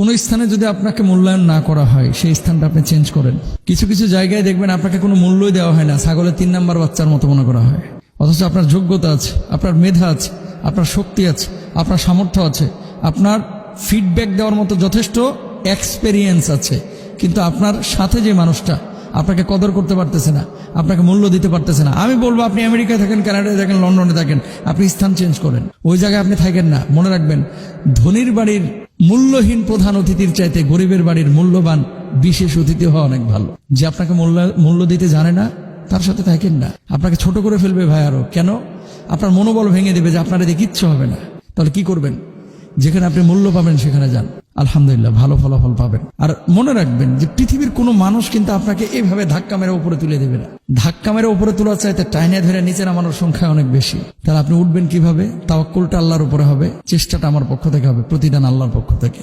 কোনো স্থানে যদি আপনাকে মূল্যায়ন না করা হয় সেই স্থানটা আপনি চেঞ্জ করেন। কিছু কিছু জায়গায় দেখবেন আপনাকে কোনো মূল্যই দেওয়া হয় না, ছাগলের 3 নাম্বার বাচ্চার মতো মনে করা হয়। অথচ আপনার যোগ্যতা আছে, আপনার মেধা আছে, আপনার শক্তি আছে, আপনার সামর্থ্য আছে, আপনার ফিডব্যাক দেওয়ার মতো যথেষ্ট এক্সপেরিয়েন্স আছে, কিন্তু আপনার সাথে যে মানুষটা আপনাকে কদর করতে পারতেছে না, আপনাকে মূল্য দিতে পারতেছে না। আমি বলবো আপনি আমেরিকায় থাকেন, কানাডায় থাকেন, লন্ডনে থাকেন, আপনি স্থান চেঞ্জ করেন, ওই জায়গায় আপনি থাকেন না। মনে রাখবেন, ধনীর বাড়ির মূল্যহীন প্রধান অতিথির চাইতে গরিবের বাড়ির মূল্যবান বিশেষ অতিথি হওয়া অনেক ভালো। যে আপনাকে মূল্য দিতে জানে না তার সাথে থাকেন না, আপনাকে ছোট করে ফেলবে ভাই। আরো কেন? আপনার মনোবল ভেঙে দেবে যে আপনার এদিকে কিচ্ছু হবে না। তাহলে কি করবেন? যেখানে আপনি মূল্য পাবেন সেখানে যান, আলহামদুলিল্লাহ ভালো ফলাফল পাবেন। আর মনে রাখবেন যে পৃথিবীর কোনো মানুষ কিন্তু আপনাকে এইভাবে ধাক্কা মেরে উপরে তুলে দেবে না। ধাক্কা মেরে উপরে তোলার চাইতে টাইনে ধরে নিচে নামানোর সংখ্যা অনেক বেশি। তাহলে আপনি উঠবেন কিভাবে? তাওয়াক্কুলটা আল্লাহর উপরে হবে, চেষ্টাটা আমার পক্ষ থেকে হবে, প্রতিদান আল্লাহর পক্ষ থেকে।